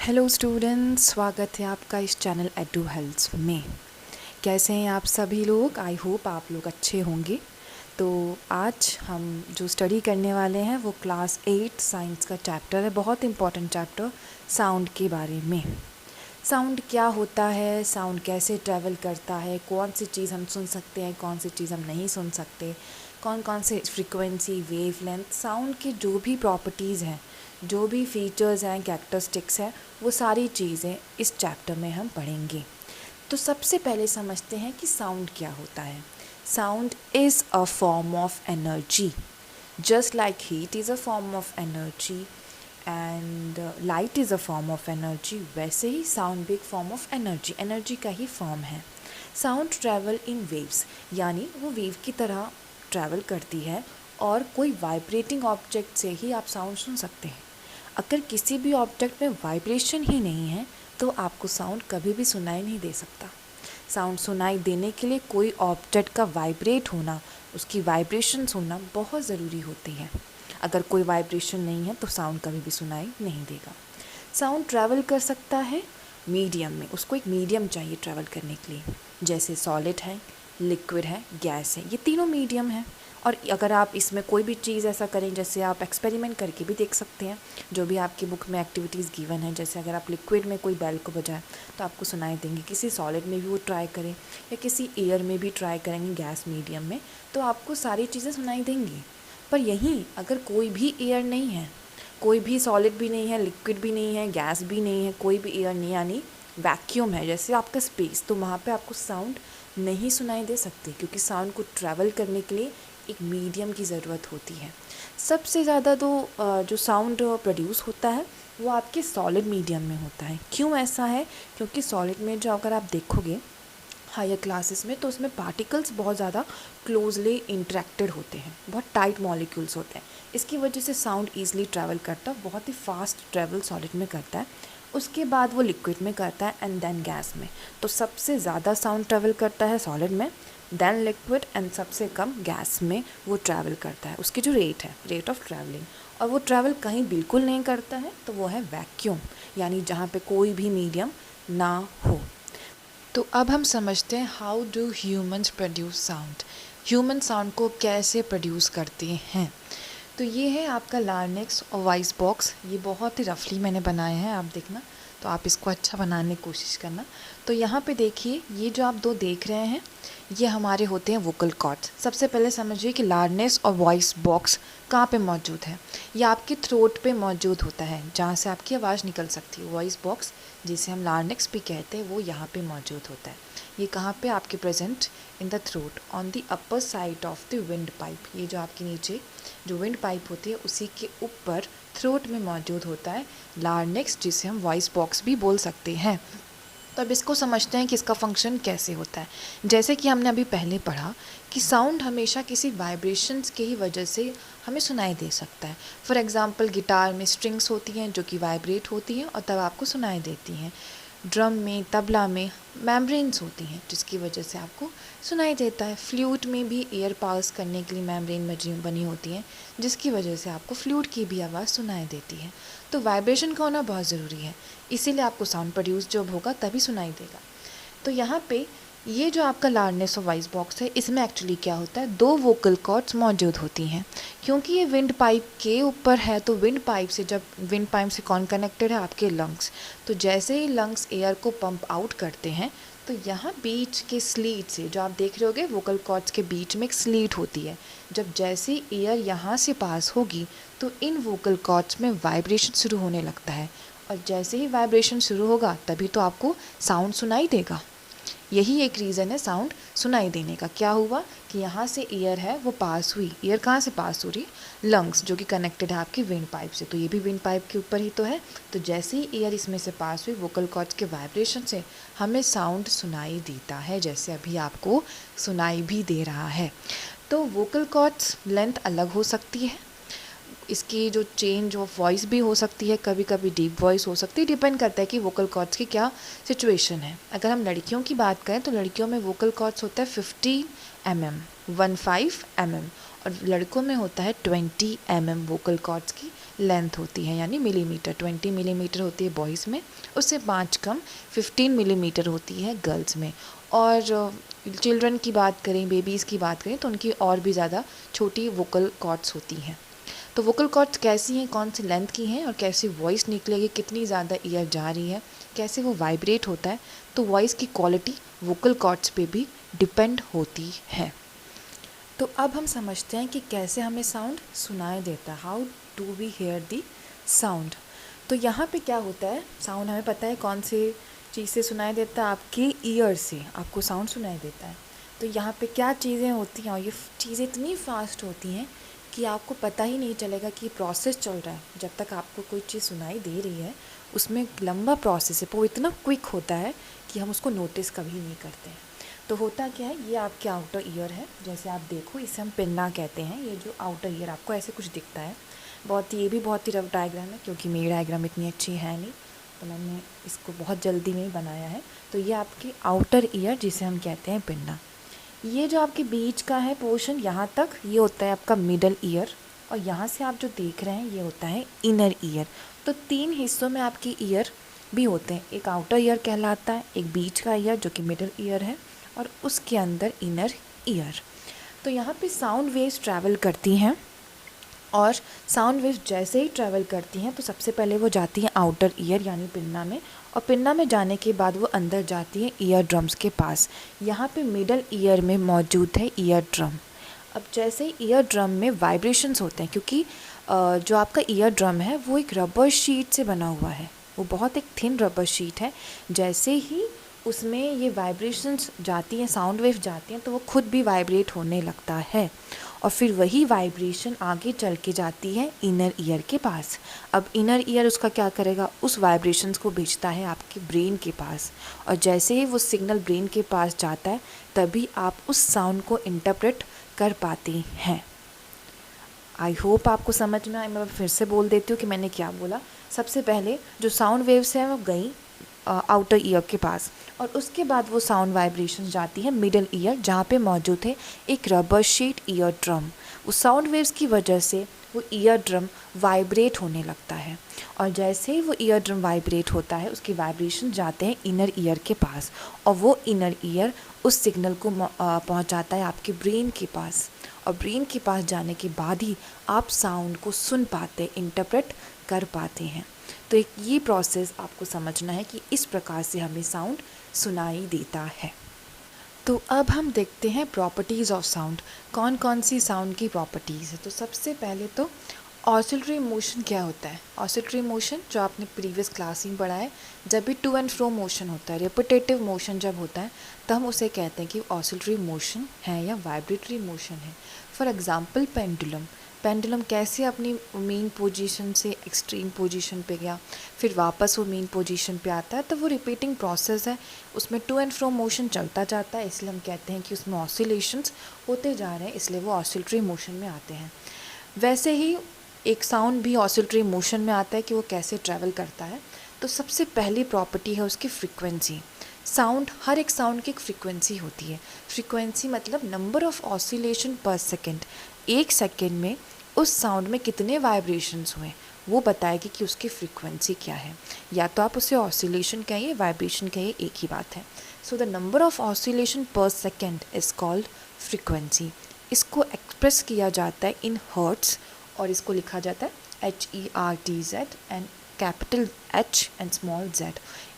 Hello students, स्वागत है आपका इस चैनल एडू हेल्थ में। कैसे हैं आप सभी लोग? आई होप आप लोग अच्छे होंगे। तो आज हम जो स्टडी करने वाले हैं वो क्लास 8 साइंस का चैप्टर है, बहुत इम्पॉर्टेंट चैप्टर, साउंड के बारे में। साउंड क्या होता है, साउंड कैसे ट्रैवल करता है, कौन सी चीज़ हम सुन सकते हैं, कौन सी चीज़ हम नहीं सुन सकते, कौन कौन से फ्रीक्वेंसी, वेवलेंथ, साउंड की जो भी प्रॉपर्टीज़ हैं, जो भी फीचर्स हैं, कैरेक्टरिस्टिक्स हैं, वो सारी चीज़ें इस चैप्टर में हम पढ़ेंगे। तो सबसे पहले समझते हैं कि साउंड क्या होता है। Sound is a form of energy, just like heat is a form of energy and light is a form of energy, वैसे ही साउंड भी एक फॉर्म ऑफ एनर्जी का ही फॉर्म है। साउंड ट्रैवल इन वेव्स, यानी वो वेव की तरह travel करती है और कोई वाइब्रेटिंग ऑब्जेक्ट से ही आप साउंड सुन सकते हैं। अगर किसी भी ऑब्जेक्ट में वाइब्रेशन ही नहीं है तो आपको साउंड कभी भी सुनाई नहीं दे सकता। साउंड सुनाई देने के लिए कोई ऑब्जेक्ट का वाइब्रेट होना, उसकी वाइब्रेशन सुनना बहुत ज़रूरी होती है। अगर कोई वाइब्रेशन नहीं है तो साउंड कभी भी सुनाई नहीं देगा। साउंड ट्रैवल कर सकता है मीडियम में, उसको एक मीडियम चाहिए ट्रैवल करने के लिए। जैसे सॉलिड है, लिक्विड है, गैस है, ये तीनों मीडियम है। और अगर आप इसमें कोई भी चीज़ ऐसा करें, जैसे आप एक्सपेरिमेंट करके भी देख सकते हैं, जो भी आपकी बुक में एक्टिविटीज़ गिवन है। जैसे अगर आप लिक्विड में कोई बेल को बजाएं तो आपको सुनाई देंगे, किसी सॉलिड में भी वो ट्राई करें या किसी एयर में भी ट्राई करेंगे, गैस मीडियम में, तो आपको सारी चीज़ें सुनाई देंगी। पर यहीं अगर कोई भी एयर नहीं है, कोई भी सॉलिड भी नहीं है, लिक्विड भी नहीं है, गैस भी नहीं है, कोई भी एयर नहीं, यानी वैक्यूम है जैसे आपका स्पेस, तो वहाँ पे आपको साउंड नहीं सुनाई दे सकती, क्योंकि साउंड को ट्रैवल करने के लिए एक मीडियम की ज़रूरत होती है। सबसे ज़्यादा तो जो साउंड प्रोड्यूस होता है वो आपके सॉलिड मीडियम में होता है। क्यों ऐसा है? क्योंकि सॉलिड में जो अगर आप देखोगे हायर क्लासेस में, तो उसमें पार्टिकल्स बहुत ज़्यादा क्लोजली इंटरेक्टेड होते हैं, बहुत टाइट मॉलिक्यूल्स होते हैं। इसकी वजह से साउंड ईजिली ट्रैवल करता है, बहुत ही फास्ट ट्रैवल सॉलिड में करता है, उसके बाद वो लिक्विड में करता है एंड देन गैस में। तो सबसे ज़्यादा साउंड ट्रैवल करता है सॉलिड में, देन लिक्विड, एंड सबसे कम गैस में वो ट्रैवल करता है। उसकी जो रेट है, रेट ऑफ ट्रैवलिंग, और वो ट्रैवल कहीं बिल्कुल नहीं करता है तो वो है वैक्यूम, यानी जहाँ पे कोई भी मीडियम ना हो। तो अब हम समझते हैं how do humans produce sound. Human sound को कैसे प्रोड्यूस करते हैं। तो ये है आपका लार्निक्स और वॉइस बॉक्स। ये बहुत ही रफली मैंने बनाए हैं, आप देखना, तो आप इसको अच्छा बनाने की कोशिश करना। तो यहाँ पे देखिए, ये जो आप दो देख रहे हैं ये हमारे होते हैं वोकल कॉर्ड्स। सबसे पहले समझिए कि लार्निक्स और वॉइस बॉक्स कहाँ पे मौजूद है। ये आपके थ्रोट पे मौजूद होता है, जहाँ से आपकी आवाज़ निकल सकती है। वॉइस बॉक्स, जिसे हम लार्निक्स भी कहते हैं, वो यहाँ पे मौजूद होता है। ये कहाँ पे? आपके present in the throat on the upper side of the wind pipe. ये जो आपके नीचे जो विंड पाइप होती है उसी के ऊपर थ्रोट में मौजूद होता है लार्निक्स, जिसे हम वॉइस बॉक्स भी बोल सकते हैं। तो अब इसको समझते हैं कि इसका फंक्शन कैसे होता है। जैसे कि हमने अभी पहले पढ़ा कि साउंड हमेशा किसी वाइब्रेशंस के ही वजह से हमें सुनाई दे सकता है। फॉर एग्जांपल, गिटार में स्ट्रिंग्स होती हैं जो कि वाइब्रेट होती हैं और तब आपको सुनाई देती हैं। ड्रम में, तबला में मेम्ब्रेन्स होती हैं जिसकी वजह से आपको सुनाई देता है। फ्लूट में भी एयर पास करने के लिए मेम्ब्रेन बनी होती हैं जिसकी वजह से आपको फ्लूट की भी आवाज़ सुनाई देती है। तो वाइब्रेशन का होना बहुत ज़रूरी है, इसीलिए आपको साउंड प्रोड्यूस जब होगा तभी सुनाई देगा। तो यहाँ पे ये जो आपका लार्निक्स और वॉइस बॉक्स है, इसमें एक्चुअली क्या होता है, दो वोकल कॉर्ड्स मौजूद होती हैं। क्योंकि ये विंड पाइप के ऊपर है, तो विंड पाइप से, जब विंड पाइप से कौन कनेक्टेड है, आपके लंग्स। तो जैसे ही लंग्स एयर को पंप आउट करते हैं तो यहाँ बीच के स्लीट से, जो आप देख रहे होगे वोकल कॉर्ड्स के बीच में एक स्लीट होती है, जब जैसे ही एयर यहाँ से पास होगी तो इन वोकल कॉर्ड्स में वाइब्रेशन शुरू होने लगता है, और जैसे ही वाइब्रेशन शुरू होगा तभी तो आपको साउंड सुनाई देगा। यही एक रीज़न है साउंड सुनाई देने का। क्या हुआ कि यहाँ से एयर है वो पास हुई, एयर कहाँ से पास हो रही है, लंग्स, जो कि कनेक्टेड है आपकी विंड पाइप से, तो ये भी विंड पाइप के ऊपर ही तो है। तो जैसे ही एयर इसमें से पास हुई, वोकल कॉर्ड्स के वाइब्रेशन से हमें साउंड सुनाई देता है, जैसे अभी आपको सुनाई भी दे रहा है। तो वोकल कॉर्ड्स लेंथ अलग हो सकती है, इसकी जो चेंज ऑफ वॉइस भी हो सकती है, कभी कभी डीप वॉइस हो सकती है, डिपेंड करता है कि वोकल कॉर्ड्स की क्या सिचुएशन है। अगर हम लड़कियों की बात करें तो लड़कियों में वोकल कॉर्ड्स होता है 50 mm, 15 mm, और लड़कों में होता है 20 mm वोकल कॉर्ड्स की लेंथ होती है, यानी मिलीमीटर। 20 मिलीमीटर होती है बॉयज़ में, उससे 5 कम 15 मिलीमीटर होती है गर्ल्स में। और चिल्ड्रन की बात करें, बेबीज़ की बात करें, तो उनकी और भी ज़्यादा छोटी वोकल कॉर्ड्स होती हैं। तो वोकल कॉर्ड्स कैसी हैं, कौन सी लेंथ की हैं और कैसी वॉइस निकलेगी, कितनी ज़्यादा ईयर जा रही है, कैसे वो वाइब्रेट होता है, तो वॉइस की क्वालिटी वोकल कॉर्ड्स पे भी डिपेंड होती है। तो अब हम समझते हैं कि कैसे हमें साउंड सुनाई देता है, how do we hear the sound. तो यहाँ पे क्या होता है, साउंड हमें पता है कौन सी चीज़ से सुनाई देता है, आपके ईयर से आपको साउंड सुनाई देता है। तो यहाँ पे क्या चीज़ें होती हैं, और ये चीज़ें इतनी फास्ट होती हैं कि आपको पता ही नहीं चलेगा कि प्रोसेस चल रहा है। जब तक आपको कोई चीज़ सुनाई दे रही है, उसमें एक लंबा प्रोसेस है, वो इतना क्विक होता है कि हम उसको नोटिस कभी नहीं करते हैं। तो होता क्या है, ये आपके आउटर ईयर है, जैसे आप देखो इसे हम पिन्ना कहते हैं। ये जो आउटर ईयर आपको ऐसे कुछ दिखता है, ये भी बहुत ही रफ डायग्राम है, क्योंकि मेरी डायग्राम इतनी अच्छी है नहीं, तो मैंने इसको बहुत जल्दी में ही बनाया है। तो ये आपकी आउटर ईयर, जिसे हम कहते हैं पिन्ना। ये जो आपके बीच का है पोर्शन, यहाँ तक ये होता है आपका मिडल ईयर, और यहाँ से आप जो देख रहे हैं ये होता है इनर ईयर। तो 3 हिस्सों में आपकी ईयर भी होते हैं, एक आउटर ईयर कहलाता है, एक बीच का ईयर जो कि मिडल ईयर है, और उसके अंदर इनर ईयर। तो यहाँ पे साउंड वेव्स ट्रैवल करती हैं, और साउंड वेव्स जैसे ही ट्रैवल करती हैं तो सबसे पहले वो जाती हैं आउटर ईयर यानी पिन्ना में, और पिन्ना में जाने के बाद वो अंदर जाती है ईयर ड्रम्स के पास। यहाँ पे मिडल ईयर में मौजूद है ईयर ड्रम। अब जैसे ही ईयर ड्रम में वाइब्रेशंस होते हैं, क्योंकि जो आपका ईयर ड्रम है वो एक रबर शीट से बना हुआ है, वो बहुत एक थिन रबर शीट है। जैसे ही उसमें ये वाइब्रेशंस जाती हैं, साउंड वेव जाती हैं, तो वो खुद भी वाइब्रेट होने लगता है, और फिर वही वाइब्रेशन आगे चल के जाती है इनर ईयर के पास। अब इनर ईयर उसका क्या करेगा, उस वाइब्रेशंस को भेजता है आपके ब्रेन के पास, और जैसे ही वो सिग्नल ब्रेन के पास जाता है तभी आप उस साउंड को इंटरप्रेट कर पाते हैं। आई होप आपको समझ में आए। मैं फिर से बोल देती हूँ कि मैंने क्या बोला। सबसे पहले जो साउंड वेव्स हैं वो गई आउटर ईयर के पास, और उसके बाद वो साउंड वाइब्रेशन जाती है मिडल ईयर, जहाँ पे मौजूद है एक रबर शीट ईयर ड्रम। उस साउंड वेव्स की वजह से वो ईयर ड्रम वाइब्रेट होने लगता है, और जैसे ही वो ईयर ड्रम वाइब्रेट होता है उसके वाइब्रेशन जाते हैं इनर ईयर के पास, और वो इनर ईयर उस सिग्नल को पहुँचाता है आपके ब्रेन के पास, और ब्रेन के पास जाने के बाद ही आप साउंड को सुन पाते, इंटरप्रेट कर पाते हैं। तो एक ये प्रोसेस आपको समझना है कि इस प्रकार से हमें साउंड सुनाई देता है। तो अब हम देखते हैं प्रॉपर्टीज़ ऑफ साउंड, कौन कौन सी साउंड की प्रॉपर्टीज़ है। तो सबसे पहले तो ऑसिलटरी मोशन क्या होता है। ऑसिलटरी मोशन जो आपने प्रीवियस क्लास में पढ़ा है, जब भी टू एंड फ्रो मोशन होता है, रिपीटेटिव मोशन जब होता है, तो हम उसे कहते हैं कि ऑसिलटरी मोशन है या वाइब्रेटरी मोशन है। फॉर एग्जांपल पेंडुलम, पेंडुलम कैसे अपनी मेन पोजीशन से एक्सट्रीम पोजीशन पे गया, फिर वापस वो मेन पोजीशन पे आता है, तो वो रिपीटिंग प्रोसेस है, उसमें टू एंड फ्रो मोशन चलता जाता है, इसलिए हम कहते हैं कि उसमें ऑसिलेशंस होते जा रहे हैं, इसलिए वो ऑसिलटरी मोशन में आते हैं। वैसे ही एक साउंड भी ऑसिलटरी मोशन में आता है कि वो कैसे ट्रैवल करता है। तो सबसे पहली प्रॉपर्टी है उसकी फ्रीक्वेंसी। साउंड, हर एक साउंड की एक फ्रीक्वेंसी होती है। फ्रीक्वेंसी मतलब नंबर ऑफ ऑसिलेशन पर सेकेंड, एक सेकेंड में उस साउंड में कितने वाइब्रेशंस हुए वो बताएगी कि उसकी फ्रीक्वेंसी क्या है। या तो आप उसे ऑसिलेशन कहिए, वाइब्रेशन कहिए, एक ही बात है। So the number of oscillation पर सेकेंड इज़ कॉल्ड फ्रीक्वेंसी। इसको एक्सप्रेस किया जाता है इन हर्ट्स, और इसको लिखा जाता है HERTZ and capital H and small z।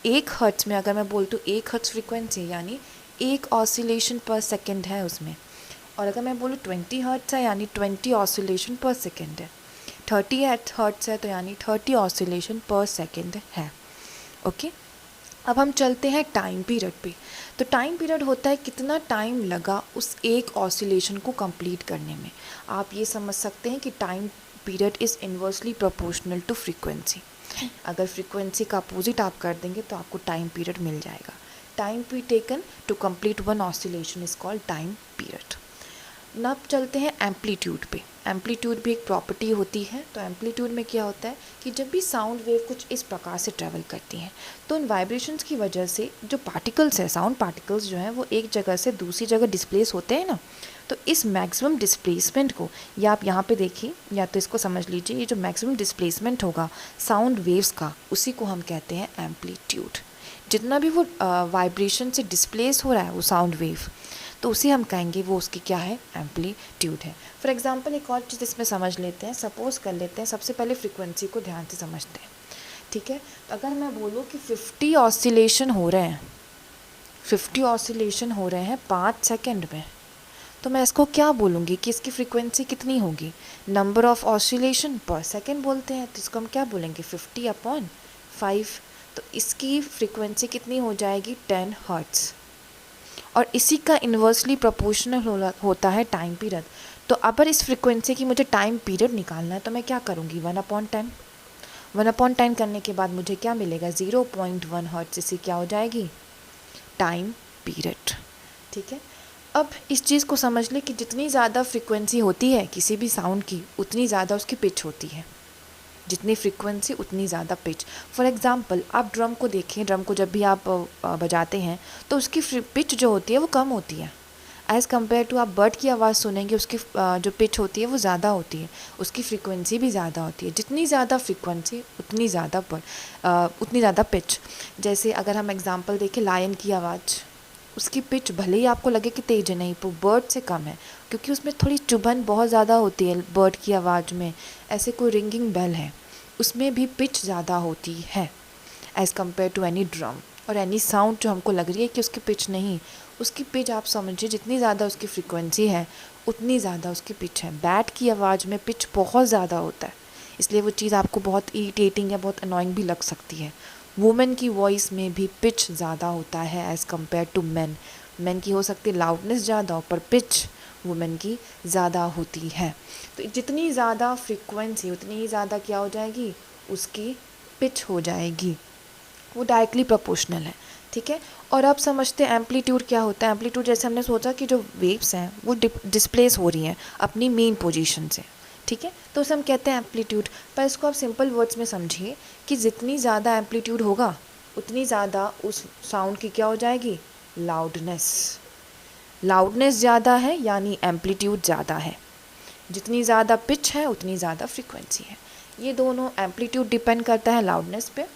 एक हर्ट्स में अगर मैं बोलती हूँ एक हर्ट्स फ्रीक्वेंसी यानी एक ऑसिलेशन पर सेकेंड है उसमें, और अगर मैं बोलूँ 20 हर्ट्स है यानी 20 ऑसिलेशन पर सेकेंड है, 30 हर्ट्स है तो यानी 30 ऑसिलेशन पर सेकेंड है। ओके, अब हम चलते हैं टाइम पीरियड पे। तो टाइम पीरियड होता है कितना टाइम लगा उस एक ऑसिलेशन को कंप्लीट करने में। आप ये समझ सकते हैं कि time period is inversely proportional to frequency. अगर फ्रीक्वेंसी का अपोजिट आप कर देंगे तो आपको टाइम पीरियड मिल जाएगा। Time p taken to complete one oscillation is called time period. अब चलते हैं एम्पलीट्यूड पे। एम्पलीट्यूड भी एक प्रॉपर्टी होती है। तो एम्पलीट्यूड में क्या होता है कि जब भी साउंड वेव कुछ इस प्रकार से ट्रैवल करती हैं तो उन वाइब्रेशंस की वजह से जो पार्टिकल्स है, साउंड पार्टिकल्स जो हैं, वो एक जगह से दूसरी जगह डिस्प्लेस होते हैं ना। तो इस मैक्सिमम डिस्प्लेसमेंट को, या आप यहाँ पे देखिए या तो इसको समझ लीजिए, ये जो मैक्सिमम डिस्प्लेसमेंट होगा साउंड वेव्स का, उसी को हम कहते हैं एम्पलीट्यूड। जितना भी वो वाइब्रेशन से डिस्प्लेस हो रहा है वो साउंड वेव, तो उसे हम कहेंगे वो उसकी क्या है, एम्पलीट्यूड है। फॉर एग्जांपल एक और चीज़ इसमें समझ लेते हैं। सपोज़ कर लेते हैं, सबसे पहले फ्रीक्वेंसी को ध्यान से समझते हैं, ठीक है। तो अगर मैं बोलूँ कि 50 ऑसिलेशन हो रहे हैं, 50 ऑसिलेशन हो रहे हैं 5 सेकेंड में, तो मैं इसको क्या बोलूँगी कि इसकी फ्रीक्वेंसी कितनी होगी, नंबर ऑफ़ ऑसिलेशन पर सेकेंड बोलते हैं, तो इसको हम क्या बोलेंगे, 50/5। तो इसकी फ्रीक्वेंसी कितनी हो जाएगी, 10 हर्ट्ज़। और इसी का इन्वर्सली प्रोपोर्शनल होता है टाइम पीरियड। तो अगर इस फ्रीक्वेंसी की मुझे टाइम पीरियड निकालना है तो मैं क्या करूँगी, 1/10। 1/10 करने के बाद मुझे क्या मिलेगा, 0.1 हर्ट्ज़। इसी क्या हो जाएगी, टाइम पीरियड, ठीक है। अब इस चीज़ को समझ ले कि जितनी ज़्यादा फ्रीक्वेंसी होती है किसी भी साउंड की, उतनी ज़्यादा उसकी पिच होती है। जितनी फ्रीक्वेंसी उतनी ज़्यादा पिच। फॉर एग्ज़ाम्पल आप ड्रम को देखें, ड्रम को जब भी आप बजाते हैं तो उसकी पिच जो होती है वो कम होती है एज़ कम्पेयर टू आप बर्ड की आवाज़ सुनेंगे, उसकी जो पिच होती है वो ज़्यादा होती है, उसकी फ्रीक्वेंसी भी ज़्यादा होती है। जितनी ज़्यादा फ्रीक्वेंसी उतनी ज़्यादा पिच। जैसे अगर हम एग्ज़ाम्पल देखें लायन की आवाज़, उसकी पिच भले ही आपको लगे कि तेज है, नहीं, वो बर्ड से कम है, क्योंकि उसमें थोड़ी चुभन बहुत ज़्यादा होती है बर्ड की आवाज़ में। ऐसे कोई रिंगिंग बेल है, उसमें भी पिच ज़्यादा होती है as compare to any drum और एनी साउंड जो हमको लग रही है कि उसकी पिच नहीं, उसकी पिच आप समझिए जितनी ज़्यादा उसकी फ्रीक्वेंसी है उतनी ज़्यादा उसकी पिच है। बैट की आवाज़ में पिच बहुत ज़्यादा होता है, इसलिए वो चीज़ आपको बहुत इरिटेटिंग या बहुत अनोइंग भी लग सकती है। वुमेन की वॉइस में भी पिच ज़्यादा होता है as compare to man. Man की हो सकती है लाउडनेस ज़्यादा हो, पर पिच वुमेन की ज़्यादा होती है। तो जितनी ज़्यादा फ्रीक्वेंसी उतनी ही ज़्यादा क्या हो जाएगी, उसकी पिच हो जाएगी। वो डायरेक्टली प्रोपोर्शनल है, ठीक है। और अब समझते हैं एम्पलीट्यूड क्या होता है। एम्पलीट्यूड जैसे हमने सोचा कि जो वेव्स हैं वो डिस्प्लेस हो रही हैं अपनी मेन पोजीशन से, ठीक है, तो उसे हम कहते हैं एम्पलीट्यूड। पर इसको आप सिंपल वर्ड्स में समझिए कि जितनी ज़्यादा एम्पलीट्यूड होगा उतनी ज़्यादा उस साउंड की क्या हो जाएगी, लाउडनेस। लाउडनेस ज़्यादा है यानी एम्पलीट्यूड ज़्यादा है। जितनी ज़्यादा पिच है उतनी ज़्यादा फ्रीक्वेंसी है। ये दोनों, एम्पलीट्यूड डिपेंड करता है लाउडनेस पे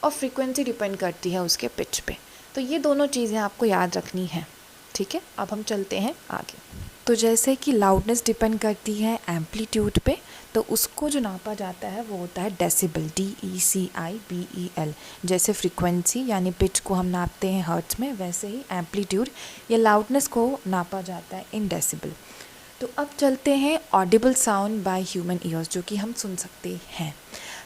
और फ्रीक्वेंसी डिपेंड करती है उसके पिच पे। तो ये दोनों चीज़ें आपको याद रखनी है, ठीक है। अब हम चलते हैं आगे। तो जैसे कि लाउडनेस डिपेंड करती है एम्पलीट्यूड पे, तो उसको जो नापा जाता है वो होता है डेसिबल, DECIBEL। जैसे फ्रीक्वेंसी यानी पिच को हम नापते हैं हर्ट्ज़ में, वैसे ही एम्पलीट्यूड या लाउडनेस को नापा जाता है इन डेसिबल। तो अब चलते हैं Audible sound by human ears, जो कि हम सुन सकते हैं।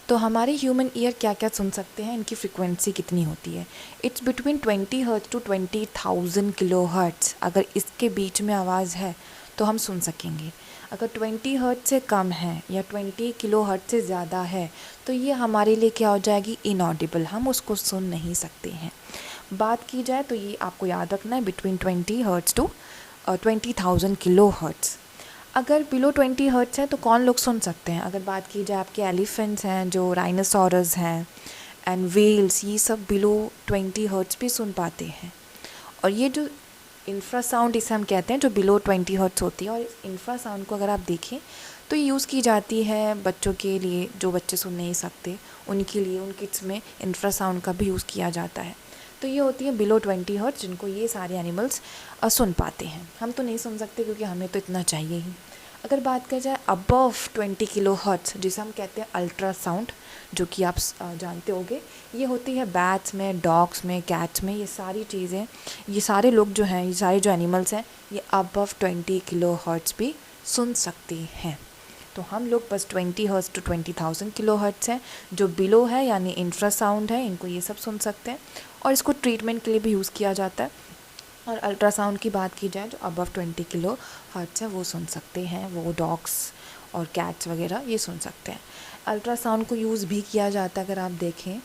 तो हमारे ह्यूमन ईयर क्या क्या सुन सकते हैं, इनकी फ्रीक्वेंसी कितनी होती है, it's between 20 hertz to 20,000 kilo hertz. अगर इसके बीच में आवाज़ है तो हम सुन सकेंगे। अगर 20 हर्ट्ज़ से कम है या 20 किलो हर्ट्ज़ से ज़्यादा है तो ये हमारे लिए क्या हो जाएगी, इनऑडिबल, हम उसको सुन नहीं सकते हैं। बात की जाए तो ये आपको याद रखना है, between 20 hertz to 20,000 kilo hertz. अगर बिलो 20 हर्ट्ज़ है तो कौन लोग सुन सकते हैं, अगर बात की जाए आपके एलिफेंट्स हैं, जो राइनोसॉरस हैं एंड वेल्स, ये सब बिलो 20 हर्ट्ज़ भी सुन पाते हैं। और ये जो इंफ्रासाउंड इसे हम कहते हैं, जो बिलो 20 हर्ट्ज़ होती है, और इस इंफ्रासाउंड को अगर आप देखें तो ये यूज़ की जाती है बच्चों के लिए, जो बच्चे सुन नहीं सकते उनके लिए, उन किड्स में इंफ्रासाउंड का भी यूज़ किया जाता है। तो ये होती है बिलो 20 हर्ट्ज़, जिनको ये सारे एनिमल्स सुन पाते हैं। हम तो नहीं सुन सकते क्योंकि हमें तो इतना चाहिए ही। अगर बात की जाए अबव 20 किलो हर्ट्ज़, जिसे हम कहते हैं अल्ट्रासाउंड, जो कि आप जानते होंगे, ये होती है बैट्स में, डॉग्स में, कैट्स में। ये सारी चीज़ें, ये सारे लोग जो हैं, ये सारे जो एनिमल्स हैं, ये अबव 20 किलो हर्ट्ज़ भी सुन सकते हैं। तो हम लोग बस 20 हर्ट्ज़ टू 20,000 किलो हर्ट्ज़ हैं, जो बिलो है यानी इंफ्रासाउंड है, इनको ये सब सुन सकते हैं और इसको ट्रीटमेंट के लिए भी यूज़ किया जाता है। और अल्ट्रासाउंड की बात की जाए जो अबव 20 किलो हर्ट्ज़ है वो सुन सकते हैं, वो डॉग्स और कैट्स वगैरह ये सुन सकते हैं। अल्ट्रासाउंड को यूज़ भी किया जाता है, अगर आप देखें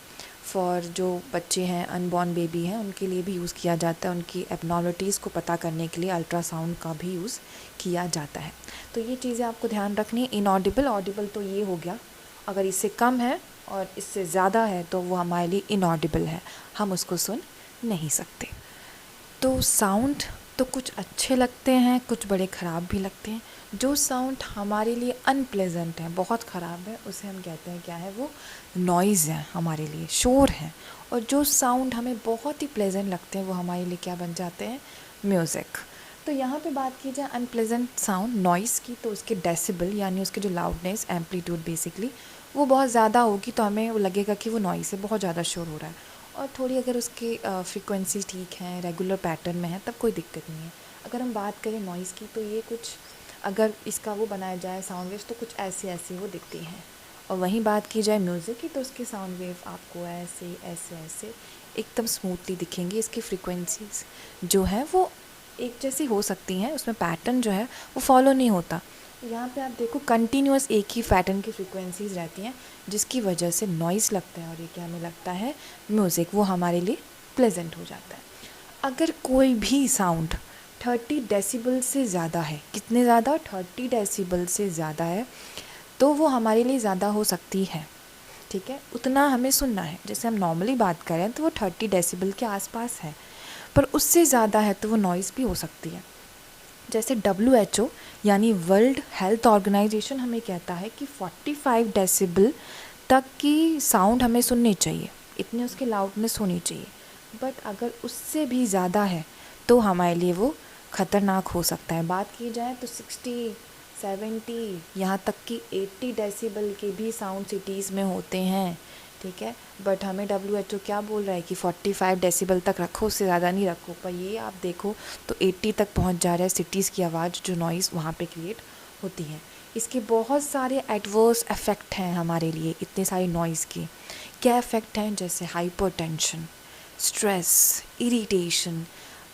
फॉर जो बच्चे हैं, अनबॉर्न बेबी हैं, उनके लिए भी यूज़ किया जाता है। उनकी एबनॉर्मलिटीज़ को पता करने के लिए अल्ट्रासाउंड का भी यूज़ किया जाता है। तो ये चीज़ें आपको ध्यान रखनी है। इनऑडिबल, ऑडिबल तो ये हो गया, अगर इससे कम है और इससे ज़्यादा है तो वो हमारे लिए इनऑडिबल है, हम उसको सुन नहीं सकते। तो साउंड तो कुछ अच्छे लगते हैं, कुछ बड़े ख़राब भी लगते हैं। जो साउंड हमारे लिए अनप्लेजेंट है, बहुत ख़राब है, उसे हम कहते हैं क्या है, वो नॉइज़ है, हमारे लिए शोर है। और जो साउंड हमें बहुत ही प्लेजेंट लगते हैं वो हमारे लिए क्या बन जाते हैं, म्यूज़िक। तो यहाँ पे बात की जाए अनप्लेजेंट साउंड नॉइज़ की, तो उसके डेसिबल यानी उसके जो लाउडनेस, एम्पलीट्यूड बेसिकली वो बहुत ज़्यादा होगी, तो हमें वो लगेगा कि वो नॉइज़ है, बहुत ज़्यादा शोर हो रहा है। और थोड़ी अगर उसकी फ्रीक्वेंसी ठीक है, रेगुलर पैटर्न में है, तब कोई दिक्कत नहीं है। अगर हम बात करें नॉइज़ की, तो ये कुछ अगर इसका वो बनाया जाए साउंड वेव्स, तो कुछ ऐसे ऐसे वो दिखती हैं। और वहीं बात की जाए म्यूज़िक की, तो उसके साउंड वेव आपको ऐसे ऐसे ऐसे एकदम स्मूथली दिखेंगी। इसकी फ्रीक्वेंसीज जो है वो एक जैसी हो सकती हैं, उसमें पैटर्न जो है वो फॉलो नहीं होता। यहाँ पे आप देखो कंटिन्यूअस एक ही पैटर्न की फ्रीक्वेंसीज रहती हैं, जिसकी वजह से नॉइज़ लगता है और ये क्या हमें लगता है, म्यूज़िक, वो हमारे लिए प्लेजेंट हो जाता है। अगर कोई भी साउंड 30 डेसिबल से ज़्यादा है, कितने ज़्यादा, 30 डेसिबल से ज़्यादा है, तो वो हमारे लिए ज़्यादा हो सकती है। ठीक है, उतना हमें सुनना है। जैसे हम नॉर्मली बात करें तो वो 30 डेसिबल के आसपास है, पर उससे ज़्यादा है तो वो नॉइज़ भी हो सकती है। जैसे WHO यानी वर्ल्ड हेल्थ ऑर्गेनाइजेशन हमें कहता है कि 45 डेसिबल तक की साउंड हमें सुननी चाहिए, इतनी उसकी लाउडनेस होनी चाहिए। बट अगर उससे भी ज़्यादा है तो हमारे लिए वो ख़तरनाक हो सकता है। बात की जाए तो 60, 70, यहाँ तक कि 80 डेसिबल के भी साउंड सिटीज़ में होते हैं। ठीक है, बट हमें WHO क्या बोल रहा है कि 45 डेसिबल तक रखो, उससे ज़्यादा नहीं रखो। पर ये आप देखो तो 80 तक पहुंच जा रहा है सिटीज़ की आवाज़, जो नॉइज़ वहाँ पे क्रिएट होती है। इसके बहुत सारे एडवर्स इफ़ेक्ट हैं हमारे लिए, इतने सारे नॉइज़ के। क्या इफ़ेक्ट हैं, जैसे हाइपरटेंशन, स्ट्रेस, इरिटेशन,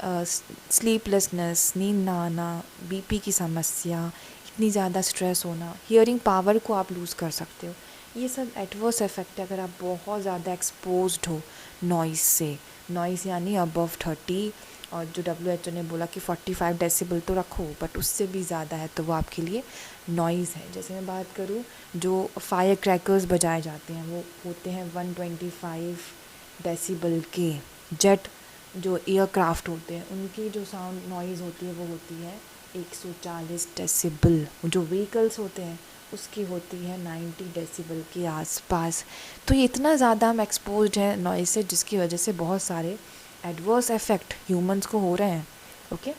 स्लीपलेसनेस, नींद ना आना, बीपी की समस्या, इतनी ज़्यादा स्ट्रेस होना, हियरिंग पावर को आप लूज़ कर सकते हो। ये सब एडवर्स इफ़ेक्ट है अगर आप बहुत ज़्यादा एक्सपोज्ड हो नॉइज़ से। नॉइज़ यानी अबव 30, और जो WHO ने बोला कि 45 डेसिबल तो रखो, बट उससे भी ज़्यादा है तो वो आपके लिए नॉइज़ है। जैसे मैं बात करूँ, जो फायर क्रैकर्स बजाए जाते हैं वो होते हैं 125 डेसिबल के। जेट जो एयरक्राफ्ट होते हैं उनकी जो साउंड नॉइज़ होती है वो होती है 140 डेसिबल। जो व्हीकल्स होते हैं उसकी होती है 90 डेसिबल के आसपास। तो ये इतना ज़्यादा हम एक्सपोज्ड हैं नॉइज़ से, जिसकी वजह से बहुत सारे एडवर्स इफ़ेक्ट ह्यूमंस को हो रहे हैं। ओके,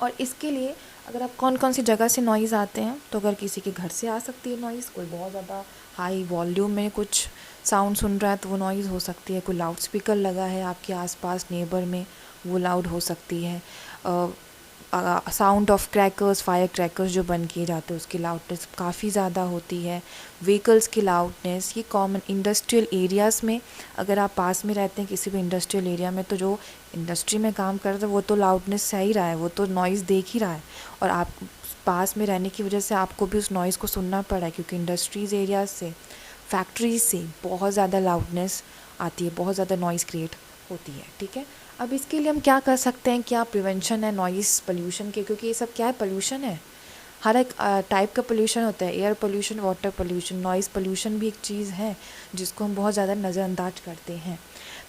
और इसके लिए अगर आप कौन कौन सी जगह से नॉइज़ आते हैं, तो अगर किसी के घर से आ सकती है नॉइज़, कोई बहुत ज़्यादा हाई वॉल्यूम में कुछ साउंड सुन रहा है तो वो नॉइज़ हो सकती है। कोई लाउड स्पीकर लगा है आपके आसपास नेबर में, वो लाउड हो सकती है। Sound of crackers, fire crackers जो बंद किए जाते हैं उसकी लाउडनेस काफ़ी ज़्यादा होती है। व्हीकल्स की लाउडनेस, ये कॉमन। इंडस्ट्रियल एरियाज़ में अगर आप पास में रहते हैं किसी भी इंडस्ट्रियल एरिया में, तो जो इंडस्ट्री में काम कर रहा है वो तो लाउडनेस सह ही रहा है, वो तो नॉइज़ देख ही रहा है, और आप पास में रहने की वजह से आपको भी उस नॉइज़ को सुनना पड़ा है, क्योंकि इंडस्ट्रीज़ एरियाज से, फैक्ट्रीज से बहुत ज़्यादा लाउडनेस आती है, बहुत ज़्यादा नॉइज़ क्रिएट होती है। ठीक है, अब इसके लिए हम क्या कर सकते हैं, क्या प्रिवेंशन है नॉइज़ पोल्यूशन के, क्योंकि ये सब क्या है, पोल्यूशन है। हर एक टाइप का पोल्यूशन होता है, air pollution, water pollution, noise pollution भी एक चीज़ है जिसको हम बहुत ज़्यादा नज़रअंदाज करते हैं।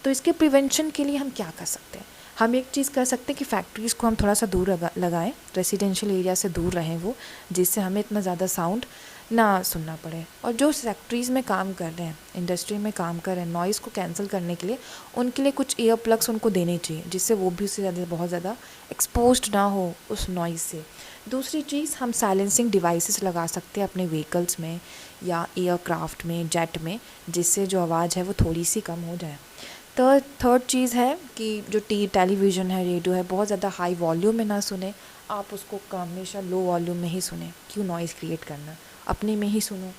तो इसके प्रिवेंशन के लिए हम क्या कर सकते हैं, हम एक चीज़ कर सकते हैं कि फैक्ट्रीज़ को हम थोड़ा सा दूर लगाएं, रेजिडेंशियल एरिया से दूर रहें वो, जिससे हमें इतना ज़्यादा साउंड ना सुनना पड़े। और जो फैक्ट्रीज़ में काम कर रहे हैं, इंडस्ट्री में काम कर रहे हैं, नॉइज़ को कैंसिल करने के लिए उनके लिए कुछ ईयर प्लग्स उनको देने चाहिए, जिससे वो भी उससे ज़्यादा बहुत ज़्यादा एक्सपोज्ड ना हो उस नॉइज़ से। दूसरी चीज़, हम साइलेंसिंग डिवाइसेस लगा सकते हैं अपने व्हीकल्स में या एयरक्राफ्ट में, जेट में, जिससे जो आवाज़ है वो थोड़ी सी कम हो जाए। थर्ड चीज़ है कि जो टेलीविज़न है, रेडियो है, बहुत ज़्यादा हाई वॉल्यूम में ना सुने, आप उसको हमेशा लो वॉल्यूम में ही सुने। क्यों नॉइज़ क्रिएट करना, अपने में ही सुनो।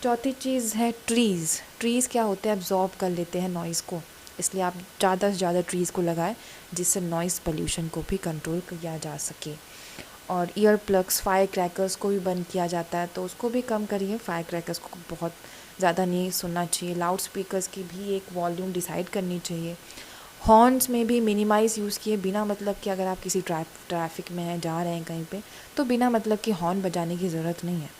चौथी चीज़ है ट्रीज़ क्या होते हैं, एब्जॉर्ब कर लेते हैं नॉइज़ को, इसलिए आप ज़्यादा से ज़्यादा ट्रीज़ को लगाएं, जिससे नॉइज़ पोल्यूशन को भी कंट्रोल किया जा सके। और ईयर प्लग्स, फायर क्रैकर्स को भी बंद किया जाता है, तो उसको भी कम करिए। फायर क्रैकर्स को बहुत ज़्यादा नहीं सुनना चाहिए। लाउड स्पीकर्स की भी एक वॉल्यूम डिसाइड करनी चाहिए। हॉर्न्स में भी मिनिमाइज़ यूज़ किए, बिना मतलब कि अगर आप किसी ट्रैफिक में हैं, जा रहे हैं कहीं पे, तो बिना मतलब कि हॉर्न बजाने की ज़रूरत नहीं है।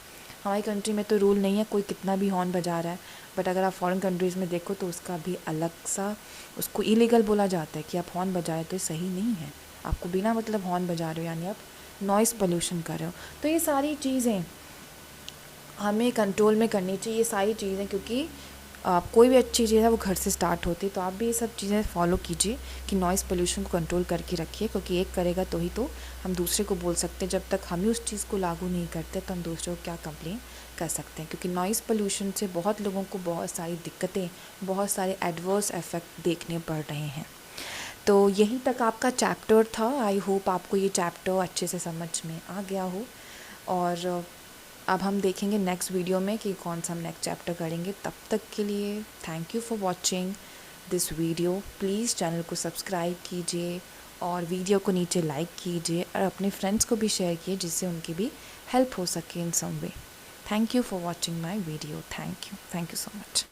हमारी कंट्री में तो रूल नहीं है कोई कितना भी हॉर्न बजा रहा है, बट अगर आप फॉरेन कंट्रीज़ में देखो तो उसका भी अलग सा उसको इलीगल बोला जाता है कि आप हॉर्न बजाए, तो ये सही नहीं है। आपको बिना मतलब हॉर्न बजा रहे हो यानी आप नॉइज़ पोल्यूशन कर रहे हो। तो ये सारी चीज़ें हमें कंट्रोल में करनी चाहिए, ये सारी चीज़ें, क्योंकि कोई भी अच्छी चीज़ है वो घर से स्टार्ट होती है। तो आप भी ये सब चीज़ें फॉलो कीजिए कि नॉइज़ पोल्यूशन को कंट्रोल करके रखिए, क्योंकि एक करेगा तो ही तो हम दूसरे को बोल सकते हैं। जब तक हम ही उस चीज़ को लागू नहीं करते तो हम दूसरों को क्या कंप्लेन कर सकते हैं, क्योंकि नॉइज़ पोल्यूशन से बहुत लोगों को बहुत सारी दिक्कतें, बहुत सारे एडवर्स इफ़ेक्ट देखने पड़ रहे हैं। तो यहीं तक आपका चैप्टर था। आई होप आपको ये चैप्टर अच्छे से समझ में आ गया हो। और अब हम देखेंगे नेक्स्ट वीडियो में कि कौन सा हम नेक्स्ट चैप्टर करेंगे। तब तक के लिए thank you for watching this video. Please channel को सब्सक्राइब कीजिए और वीडियो को नीचे लाइक कीजिए और अपने फ्रेंड्स को भी शेयर कीजिए, जिससे उनकी भी हेल्प हो सके in some way. Thank you for watching my video. Thank you so much.